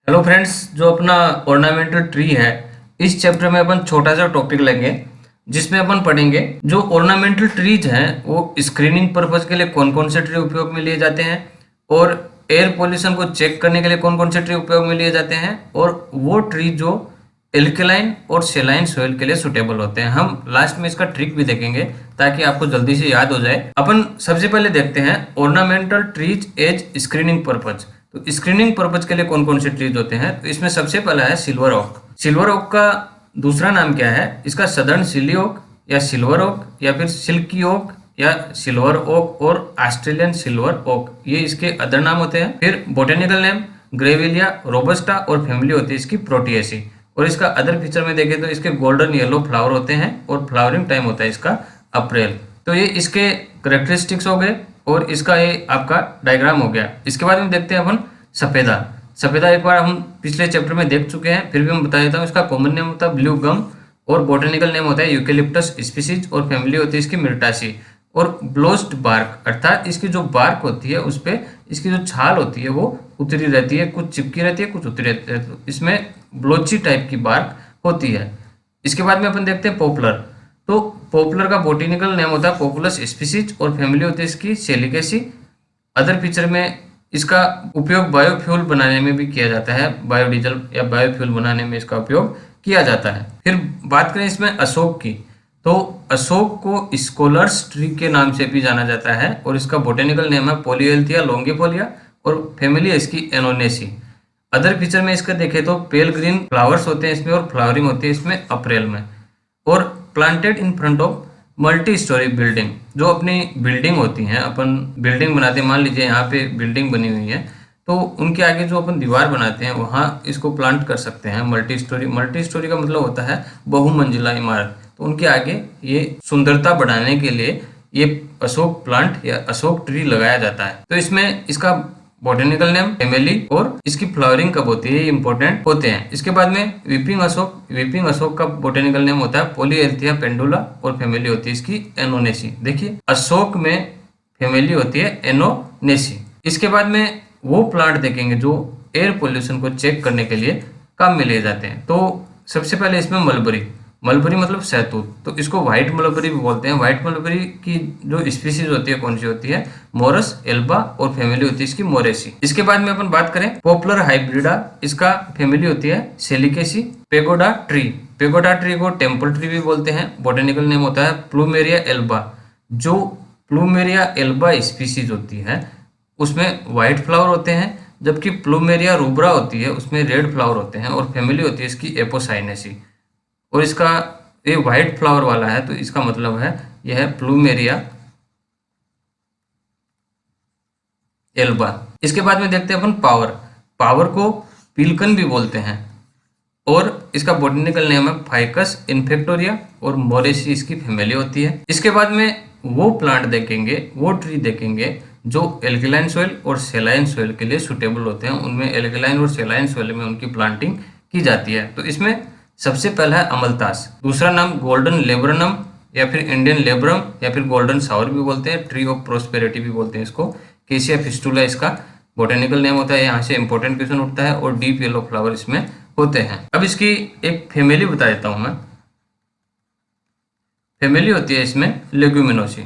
Hello friends, जो अपना ornamental tree है, इस चैप्टर में अपन छोटा सा टॉपिक लेंगे जिसमें अपन पढ़ेंगे जो ऑर्नामेंटल ट्रीज हैं वो स्क्रीनिंग पर्पज के लिए कौन कौन से ट्री उपयोग में लिए जाते हैं और एयर पोल्यूशन को चेक करने के लिए कौन कौन से ट्री उपयोग में लिए जाते हैं और वो ट्री जो एल्कलाइन और सेलाइन सोइल के लिए सुटेबल होते हैं। हम लास्ट में इसका ट्रिक भी देखेंगे ताकि आपको जल्दी से याद हो जाए। अपन सबसे पहले देखते हैं ornamental trees as screening purpose. तो स्क्रीनिंग पर्पज के लिए कौन कौन से ट्रीज होते हैं, तो इसमें सबसे पहला है सिल्वर ओक। सिल्वर ओक का दूसरा नाम क्या है? इसका सदर्न सिली ओक या सिल्वर ओक या फिर सिल्की ओक या सिल्वर ओक और ऑस्ट्रेलियन सिल्वर ओक, ये इसके अदर नाम होते हैं। फिर बोटेनिकल नेम ग्रेविलिया रोबस्टा और फैमिली होती है इसकी प्रोटिएसी। और इसका अदर फीचर में देखें तो इसके गोल्डन येलो फ्लावर होते हैं और फ्लावरिंग टाइम होता है इसका अप्रैल। तो ये इसके करेक्टरिस्टिक्स हो गए और इसका ये आपका डायग्राम हो गया। इसके बाद में देखते हैं अपन सफेदा। सफेदा एक बार हम पिछले चैप्टर में देख चुके हैं, फिर भी मैं बता देता हूँ। इसका कॉमन नेम होता है ब्लू गम और बोटेनिकल नेम होता है यूकेलिप्टस स्पीसीज और फैमिली होती है इसकी मिर्टासी। और ब्लोस्ट बार्क अर्थात इसकी जो बार्क होती है उस पर इसकी जो छाल होती है वो उतरी रहती है, कुछ चिपकी रहती है, कुछ उतरी रहती है। तो इसमें ब्लोची टाइप की बार्क होती है। इसके बाद में अपन देखते हैं पॉपुलर। तो पॉपुलर का बोटेनिकल नेम होता है पॉपुलस स्पीसीज और फैमिली होती है इसकी सेलिकेसी। अदर फीचर में इसका उपयोग बायोफ्यूल बनाने में भी किया जाता है, बायोडीजल या बायोफ्यूल बनाने में इसका उपयोग किया जाता है। फिर बात करें इसमें अशोक की, तो अशोक को स्कॉलर्स ट्री के नाम से भी जाना जाता है और इसका बोटेनिकल नेम है पॉलीएल्थिया लॉन्गिफोलिया और फैमिली है इसकी एनोनेसी। अदर फीचर में इसका देखें तो पेल ग्रीन फ्लावर्स होते हैं इसमें और फ्लावरिंग होती है इसमें अप्रैल में। और planted in front of multi storey building, जो अपनी बिल्डिंग होती हैं, अपन बिल्डिंग बनाते हैं, मान लीजिए यहाँ पे बिल्डिंग बनी हुई है तो उनके आगे जो अपन दीवार बनाते हैं वहाँ इसको प्लांट कर सकते हैं। मल्टी स्टोरी का मतलब होता है बहुमंजिला इमारत। तो उनके आगे ये सुंदरता बढ़ाने के लिए ये अशोक प्लांट या अशोक ट्री लगाया जाता है। तो इसमें इसका बोटेनिकल नेम फैमिली और इसकी फ्लावरिंग कब होती है ये इंपॉर्टेंट होते हैं। इसके बाद में वीपिंग अशोक का बोटेनिकल नेम होता है पॉलीएल्थिया पेंडुला और फैमिली होती है इसकी एनोनेसी। देखिए अशोक में फैमिली होती है एनोनेसी। इसके बाद में वो प्लांट देखेंगे जो एयर पोल्यूशन को चेक करने के लिए काम में लिए जाते हैं। तो सबसे पहले इसमें मलबरी मतलब शहतूत, तो इसको व्हाइट मलबरी भी बोलते हैं। व्हाइट मलबरी की जो स्पीसीज होती है कौन सी होती है? मोरस एल्बा और फैमिली होती है इसकी मोरेसी। इसके बाद में अपन बात करें पॉपुलर हाइब्रिडा, इसका फैमिली होती है सेलिकेसी। पेगोडा ट्री को टेम्पल ट्री भी बोलते हैं। बोटेनिकल नेम होता है प्लूमेरिया एल्बा। जो प्लूमेरिया एल्बा स्पीसीज होती है उसमें व्हाइट फ्लावर होते हैं, जबकि प्लूमेरिया रूब्रा होती है उसमें रेड फ्लावर होते हैं और फैमिली होती है इसकी एपोसाइनेसी। और इसका ये व्हाइट फ्लावर वाला है तो इसका मतलब है यह है प्लूमेरिया एल्बा। इसके बाद में देखते हैं अपन पावर को पिलकन भी बोलते हैं और इसका बोटेनिकल नेम है फाइकस इन्फेक्टोरिया और मोरेसी इसकी फैमिली होती है। इसके बाद में वो प्लांट देखेंगे, वो ट्री देखेंगे जो एल्कलाइन सोइल और सेलाइन सोइल के लिए सुटेबल होते हैं। उनमें एल्कलाइन और सेलाइन सोइल में उनकी प्लांटिंग की जाती है। तो इसमें सबसे पहला है अमलतास, दूसरा नाम गोल्डन लेब्रनम या फिर इंडियन लेब्रम या फिर गोल्डन सावर भी बोलते हैं, ट्री ऑफ प्रोस्पेरिटी भी बोलते हैं इसको। केसिया फिस्टुला इसका बोटेनिकल नेम होता है। यहाँ से इंपॉर्टेंट क्वेश्चन उठता है और डीप येलो फ्लावर इसमें होते हैं। अब इसकी एक फैमिली बता देता हूँ मैं। फैमिली होती है इसमें लेग्यूमिनोसी।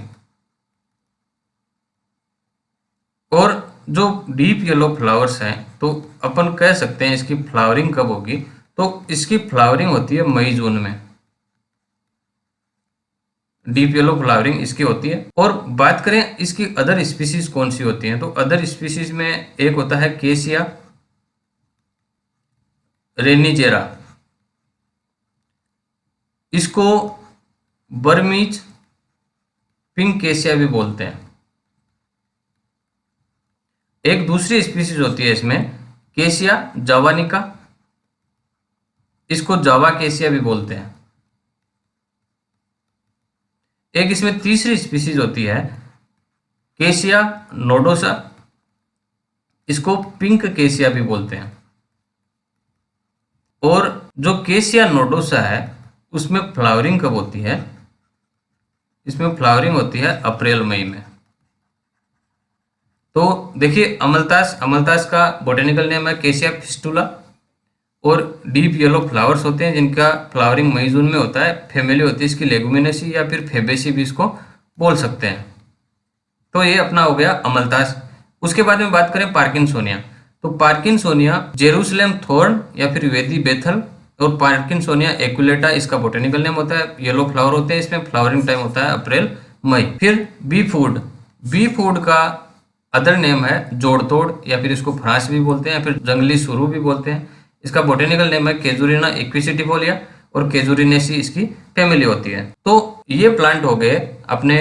और जो डीप येलो फ्लावर्स हैं तो अपन कह सकते हैं इसकी फ्लावरिंग कब होगी, तो इसकी फ्लावरिंग होती है मई जून में। डीप येलो फ्लावरिंग इसकी होती है। और बात करें इसकी अदर स्पीसीज कौन सी होती हैं, तो अदर स्पीसीज में एक होता है केसिया रेनिजेरा। इसको बर्मीज पिंक केसिया भी बोलते हैं। एक दूसरी स्पीसीज होती है इसमें केसिया जावानिका, इसको जावा केसिया भी बोलते हैं। एक इसमें तीसरी स्पीसीज होती है केसिया नोडोसा, इसको पिंक केसिया भी बोलते हैं। और जो केसिया नोडोसा है उसमें फ्लावरिंग कब होती है? इसमें फ्लावरिंग होती है अप्रैल मई में। तो देखिए अमलतास का बोटेनिकल नेम है केसिया फिस्टुला और डीप येलो फ्लावर्स होते हैं जिनका फ्लावरिंग मई जून में होता है। फैमिली होती है इसकी लेगुमिनेसी या फिर फेबेसी भी इसको बोल सकते हैं। तो ये अपना हो गया अमलतास। उसके बाद में बात करें पार्किंसोनिया, तो पार्किंसोनिया जेरूसलेम थॉर्न या फिर वेदी बेथल और पार्किंसोनिया एक्युलेटा इसका बोटेनिकल नेम होता है। येलो फ्लावर होते हैं, इसमें फ्लावरिंग टाइम होता है अप्रैल मई। फिर बी फूड का अदर नेम है जोड़तोड़ या फिर इसको फ्रांस भी बोलते हैं या फिर जंगली सुरू भी बोलते हैं। इसका बोटेनिकल नेम है केजुरिना एक्विसिटिफोलिया और केजुरिनेसी इसकी फैमिली होती है। तो ये प्लांट हो गए अपने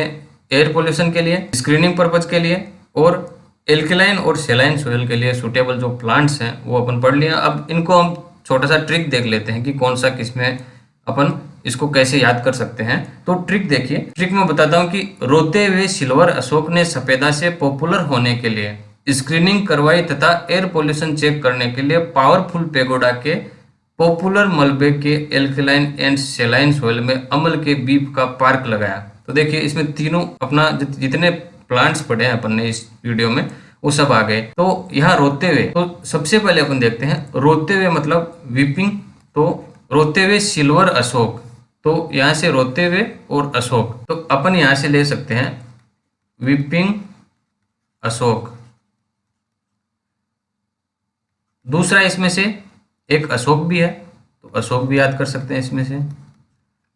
एयर पोल्यूशन के लिए, स्क्रीनिंग पर्पज के लिए और एल्कलाइन और सेलाइन सोयल के लिए सूटेबल जो प्लांट्स हैं वो अपन पढ़ लिया। अब इनको हम छोटा सा ट्रिक देख लेते हैं कि कौन सा किसमें अपन इसको कैसे याद कर सकते हैं। तो ट्रिक देखिए, ट्रिक में बताता हूँ कि रोते हुए सिल्वर अशोक ने सफेदा से पॉपुलर होने के लिए स्क्रीनिंग करवाई तथा एयर पोल्यूशन चेक करने के लिए पावरफुल पेगोडा के पॉपुलर मलबे के एल्कलाइन एंड सेलाइन सोयल में अमल के बीफ का पार्क लगाया। तो देखिए इसमें तीनों अपना जितने प्लांट्स पढ़े हैं अपन ने इस वीडियो में वो सब आ गए। तो यहाँ रोते हुए, तो सबसे पहले अपन देखते हैं रोते हुए मतलब वीपिंग। तो रोते हुए सिल्वर अशोक, तो यहाँ से रोते हुए और अशोक, तो अपन यहाँ से ले सकते हैं वीपिंग अशोक। दूसरा इसमें से एक अशोक भी है तो अशोक भी याद कर सकते हैं इसमें से।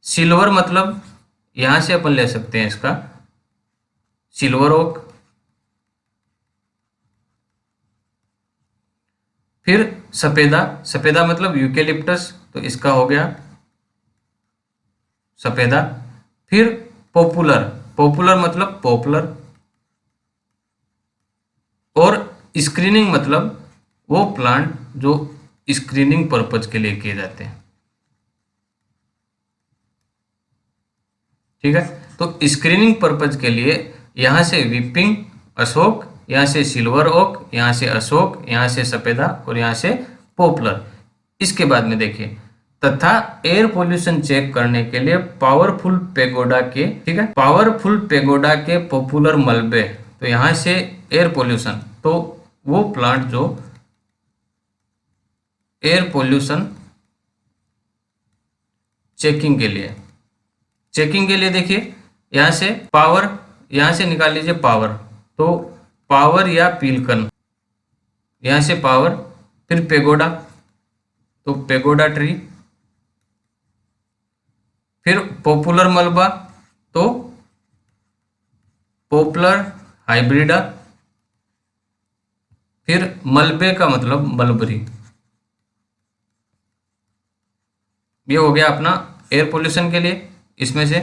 सिल्वर मतलब यहाँ से अपन ले सकते हैं इसका सिल्वर ओक। फिर सफेदा, सफेदा मतलब यूकेलिप्टस, तो इसका हो गया सफेदा। फिर पॉपुलर, पॉपुलर मतलब पॉपुलर। और स्क्रीनिंग मतलब वो प्लांट जो स्क्रीनिंग पर्पज के लिए किए जाते हैं। ठीक है, तो स्क्रीनिंग पर्पज के लिए यहाँ से वीपिंग अशोक, यहाँ से सिल्वर ओक, यहाँ से अशोक, यहाँ से सफेदा और यहाँ से पॉपुलर। इसके बाद में देखिए तथा एयर पोल्यूशन चेक करने के लिए पावरफुल पेगोडा के, ठीक है, पावरफुल पेगोडा के पॉपुलर मलबे। तो यहाँ से एयर पोल्यूशन, तो वो प्लांट जो एयर पोल्यूशन चेकिंग के लिए देखिए यहाँ से पावर, यहाँ से निकाल लीजिए पावर, तो पावर या पीलकन, यहाँ से पावर। फिर पेगोडा, तो पेगोडा ट्री। फिर पॉपुलर मलबा, तो पॉपुलर हाइब्रिडा। फिर मलबे का मतलब मलबरी। ये हो गया अपना एयर पोल्यूशन के लिए इसमें से।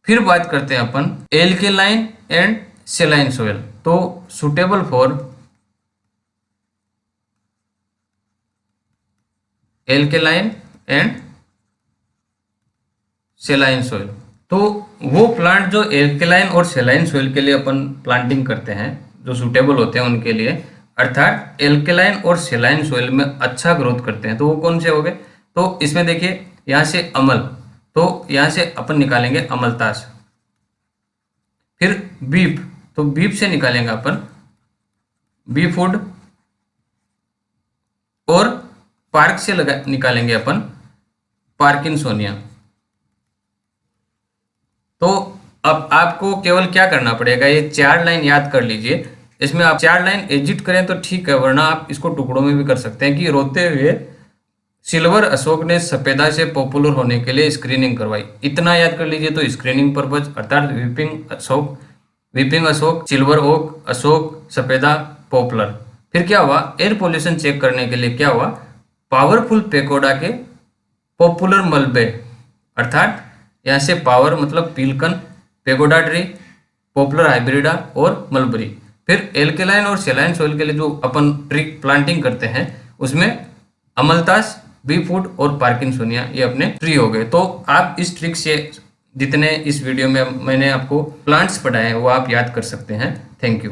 फिर बात करते हैं अपन एल्केलाइन एंड सेलाइन सोयल, तो suitable for alkaline and सेलाइन soil. तो वो प्लांट जो एल्केलाइन और सेलाइन सोयल के लिए अपन प्लांटिंग करते हैं, जो सुटेबल होते हैं उनके लिए, अर्थात एल्केलाइन और सेलाइन सोयल में अच्छा ग्रोथ करते हैं, तो वो कौन से हो गए। तो इसमें देखिए यहाँ से अमल, तो यहाँ से अपन निकालेंगे अमलतास। फिर बीफ, तो बीफ से निकालेंगे अपन बी फूड। और पार्क से निकालेंगे अपन पार्किंसोनिया। तो अब आपको केवल क्या करना पड़ेगा, ये 4 लाइन याद कर लीजिए। इसमें आप 4 लाइन एडिट करें तो ठीक है, वरना आप इसको टुकड़ों में भी कर सकते हैं कि रोते हुए सिल्वर अशोक ने सफेदा से पॉपुलर होने के लिए स्क्रीनिंग करवाई। इतना याद कर लीजिए। तो स्क्रीनिंग पर्पज अर्थात वीपिंग अशोक, सिल्वर ओक, अशोक, सफेदा, पॉपुलर। फिर क्या हुआ, एयर पोल्यूशन चेक करने के लिए क्या हुआ, पावरफुल पेगोडा के पॉपुलर मलबे, अर्थात यहाँ से पावर मतलब पीलकन, पेगोडा ट्री, पॉपुलर हाइब्रिडा और मलबरी। फिर एल्केलाइन और सेलाइन सोइल के लिए जो अपन ट्री प्लांटिंग करते हैं उसमें अमलतास, बी फूड और पार्किंसोनिया ये अपने ट्री हो गए। तो आप इस ट्रिक से जितने इस वीडियो में मैंने आपको प्लांट्स पढ़ाए हैं वो आप याद कर सकते हैं। Thank you.